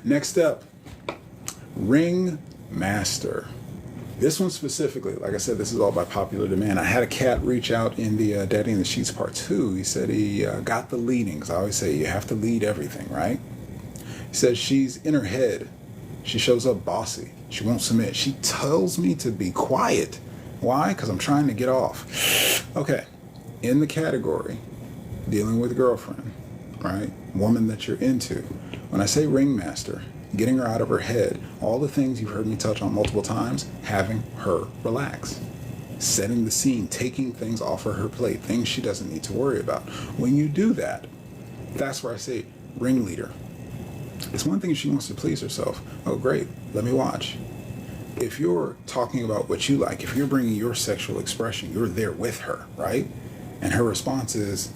Next up, ring master. This one specifically, like I said, this is all by popular demand. I had a cat reach out in the Daddy in the Sheets Part 2. He said he got the leading, because I always say you have to lead everything, right? He says she's in her head. She shows up bossy. She won't submit. She tells me to be quiet. Why? Because I'm trying to get off. Okay, in the category, dealing with a girlfriend, right? Woman that you're into. When I say ringmaster, getting her out of her head, all the things you've heard me touch on multiple times, having her relax. Setting the scene, taking things off of her plate, things she doesn't need to worry about. When you do that, that's where I say ringleader. It's one thing if she wants to please herself. Oh, great, let me watch. If you're talking about what you like, if you're bringing your sexual expression, you're there with her, right? And her response is,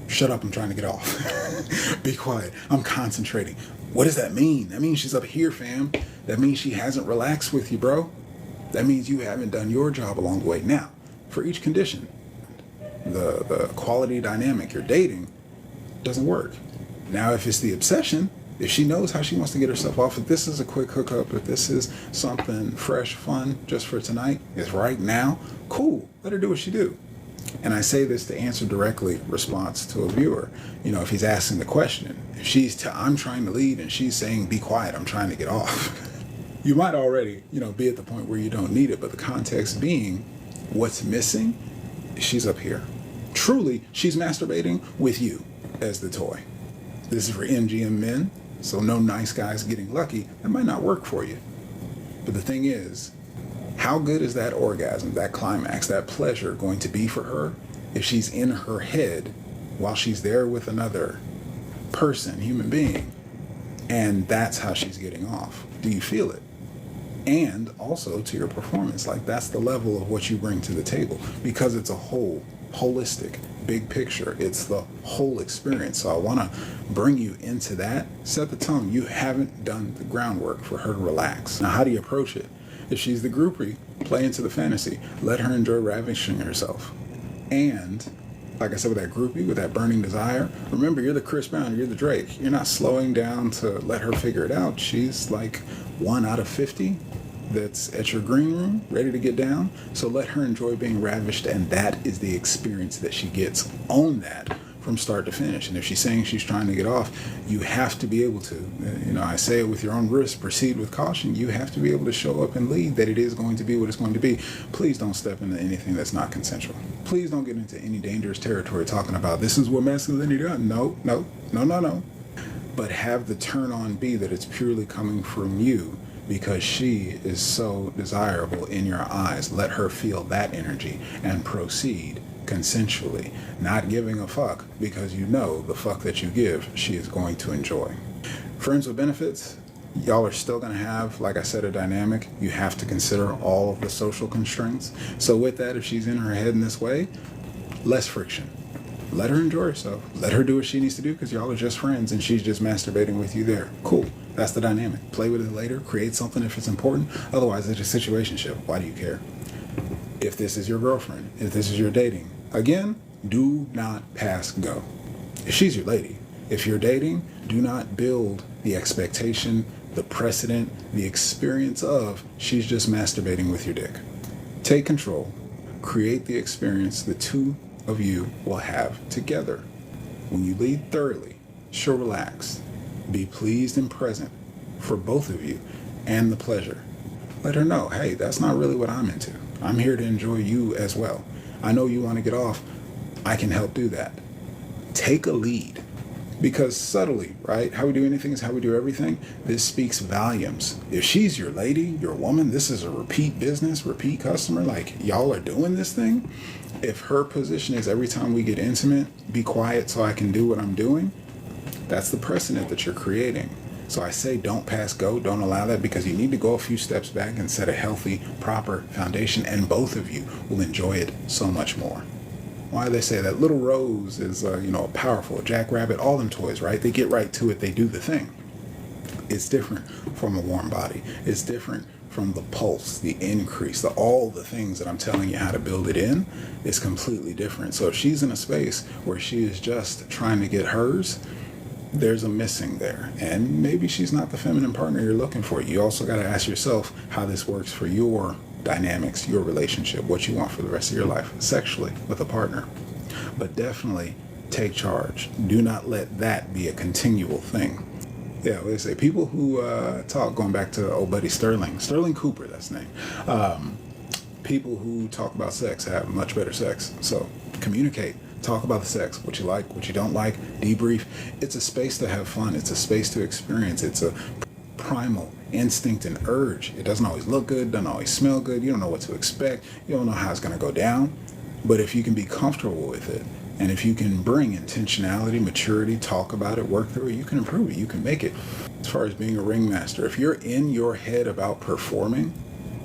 shut up, I'm trying to get off. Be quiet, I'm concentrating. What does that mean? That means she's up here, fam. That means she hasn't relaxed with you, bro. That means you haven't done your job along the way. Now, for each condition, the quality dynamic you're dating doesn't work. Now, if it's the obsession, if she knows how she wants to get herself off, if this is a quick hookup, if this is something fresh, fun, just for tonight, is right now, cool, let her do what she do. And I say this to answer directly response to a viewer. You know, if he's asking the question, if I'm trying to lead and she's saying, be quiet, I'm trying to get off. You might already, be at the point where you don't need it, but the context being what's missing, she's up here. Truly, she's masturbating with you as the toy. This is for MGM men, so no nice guys getting lucky. That might not work for you. But the thing is, how good is that orgasm, that climax, that pleasure going to be for her if she's in her head while she's there with another person, human being, and that's how she's getting off? Do you feel it? And also to your performance, like that's the level of what you bring to the table, because it's a holistic, big picture. It's the whole experience. So I want to bring you into that, set the tone. You haven't done the groundwork for her to relax. Now, how do you approach it? If she's the groupie, play into the fantasy. Let her enjoy ravishing herself. And, like I said, with that groupie, with that burning desire, remember, you're the Chris Brown, you're the Drake. You're not slowing down to let her figure it out. She's like 1 out of 50 that's at your green room, ready to get down. So let her enjoy being ravished, and that is the experience that she gets. Own that from start to finish. And if she's saying she's trying to get off, you have to be able to, I say it with your own risk, proceed with caution. You have to be able to show up and lead that it is going to be what it's going to be. Please don't step into anything that's not consensual. Please don't get into any dangerous territory talking about this is what masculinity does. No. But have the turn on be that it's purely coming from you because she is so desirable in your eyes. Let her feel that energy and proceed consensually, not giving a fuck, because you know the fuck that you give, she is going to enjoy. Friends with benefits, y'all are still going to have, like I said, a dynamic. You have to consider all of the social constraints. So with that, if she's in her head in this way, less friction. Let her enjoy herself. Let her do what she needs to do, because y'all are just friends and she's just masturbating with you there. Cool. That's the dynamic. Play with it later. Create something if it's important. Otherwise, it's a situationship. Why do you care? If this is your girlfriend, if this is your dating, again, do not pass go. If she's your lady, if you're dating, do not build the expectation, the precedent, the experience of she's just masturbating with your dick. Take control. Create the experience the two of you will have together. When you lead thoroughly, she'll relax. Be pleased and present for both of you and the pleasure. Let her know, hey, that's not really what I'm into. I'm here to enjoy you as well. I know you want to get off. I can help do that. Take a lead. Because subtly, right? How we do anything is how we do everything. This speaks volumes. If she's your lady, your woman, this is a repeat business, repeat customer, like y'all are doing this thing. If her position is every time we get intimate, be quiet so I can do what I'm doing, that's the precedent that you're creating. So I say don't pass go, don't allow that, because you need to go a few steps back and set a healthy, proper foundation, and both of you will enjoy it so much more. Why they say that little rose is, a powerful jackrabbit, all them toys, right? They get right to it. They do the thing. It's different from a warm body. It's different from the pulse, the increase, all the things that I'm telling you how to build it in is completely different. So if she's in a space where she is just trying to get hers, there's a missing there. And maybe she's not the feminine partner you're looking for. You also got to ask yourself how this works for your dynamics, your relationship, what you want for the rest of your life sexually with a partner. But definitely take charge. Do not let that be a continual thing. Yeah, they say people who talk, going back to old buddy Sterling Cooper, that's his name. People who talk about sex have much better sex. So communicate. Talk about the sex, what you like, what you don't like, debrief. It's a space to have fun. It's a space to experience. It's a primal instinct and urge. It doesn't always look good, doesn't always smell good. You don't know what to expect. You don't know how it's going to go down. But if you can be comfortable with it, and if you can bring intentionality, maturity, talk about it, work through it, you can improve it. You can make it. As far as being a ringmaster, if you're in your head about performing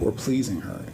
or pleasing her,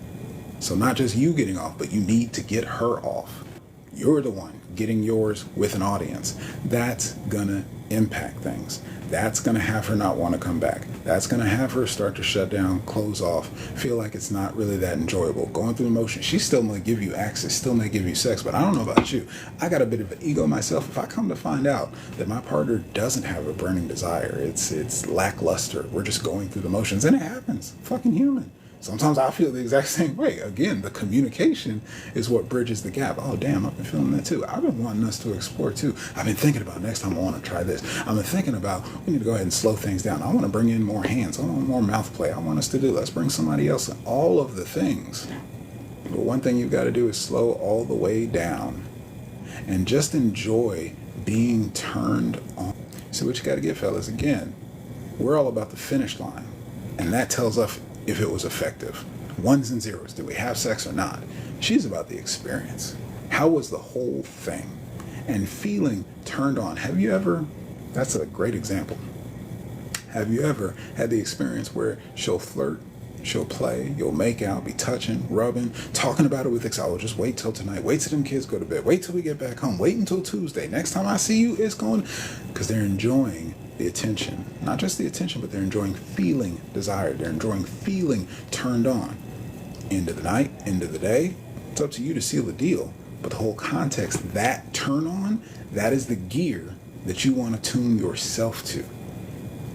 so not just you getting off, but you need to get her off. You're the one getting yours with an audience. That's gonna impact things. That's gonna have her not want to come back. That's gonna have her start to shut down, close off, feel like it's not really that enjoyable. Going through the motions. She still may give you access, still may give you sex, but I don't know about you. I got a bit of an ego myself. If I come to find out that my partner doesn't have a burning desire, it's lackluster, we're just going through the motions, and it happens. Fucking human. Sometimes I feel the exact same way. Again, the communication is what bridges the gap. Oh, damn, I've been feeling that too. I've been wanting us to explore too. I've been thinking about next time I want to try this. I've been thinking about we need to go ahead and slow things down. I want to bring in more hands. I want more mouth play. I want us to do, let's bring somebody else in. All of the things. But one thing you've got to do is slow all the way down and just enjoy being turned on. So what you got to get, fellas, again, we're all about the finish line. And that tells us if it was effective. Ones and zeros. Did we have sex or not? She's about the experience. How was the whole thing? And feeling turned on. Have you ever, that's a great example. Have you ever had the experience where she'll flirt, she'll play, you'll make out, be touching, rubbing, talking about it with oh, just wait till tonight, wait till them kids go to bed, wait till we get back home, wait until Tuesday. Next time I see you, it's going, because they're enjoying the attention. Not just the attention, but they're enjoying feeling desired. They're enjoying feeling turned on. End of the night, end of the day, it's up to you to seal the deal. But the whole context, that turn on, that is the gear that you want to tune yourself to.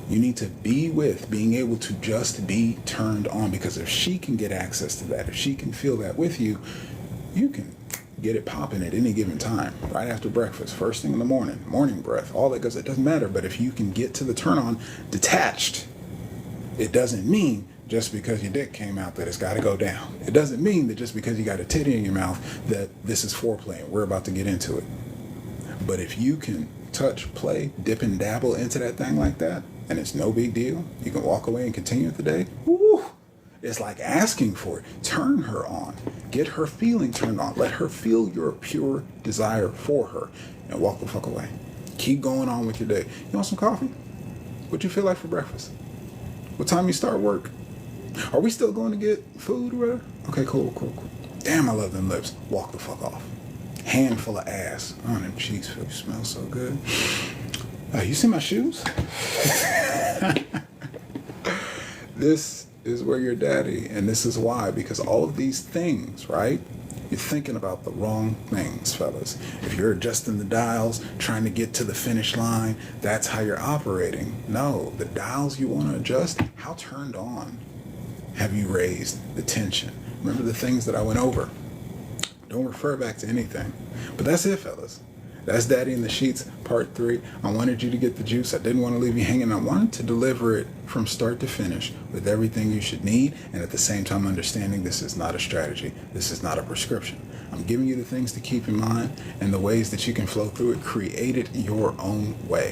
You need to be with being able to just be turned on, because if she can get access to that, if she can feel that with you, you can get it popping at any given time, right after breakfast, first thing in the morning breath, all that goes, it doesn't matter. But if you can get to the turn on detached, it doesn't mean just because your dick came out that it's got to go down. It doesn't mean that just because you got a titty in your mouth that this is foreplay and we're about to get into it. But if you can touch, play, dip and dabble into that thing like that, and it's no big deal, you can walk away and continue the day. Woo! It's like asking for it. Turn her on. Get her feeling turned on. Let her feel your pure desire for her, and walk the fuck away. Keep going on with your day. You want some coffee? What you feel like for breakfast? What time you start work? Are we still going to get food or whatever? Okay, cool. Damn, I love them lips. Walk the fuck off. Handful of ass. Oh, them cheeks smell so good. You see my shoes? This is where your daddy, and this is why, because all of these things, right? You're thinking about the wrong things, fellas. If you're adjusting the dials, trying to get to the finish line, that's how you're operating. No, the dials you want to adjust, how turned on have you raised the tension? Remember the things that I went over. Don't refer back to anything. But that's it, fellas. That's Daddy in the Sheets, part 3. I wanted you to get the juice. I didn't want to leave you hanging. I wanted to deliver it from start to finish with everything you should need, and at the same time understanding this is not a strategy. This is not a prescription. I'm giving you the things to keep in mind and the ways that you can flow through it. Create it your own way.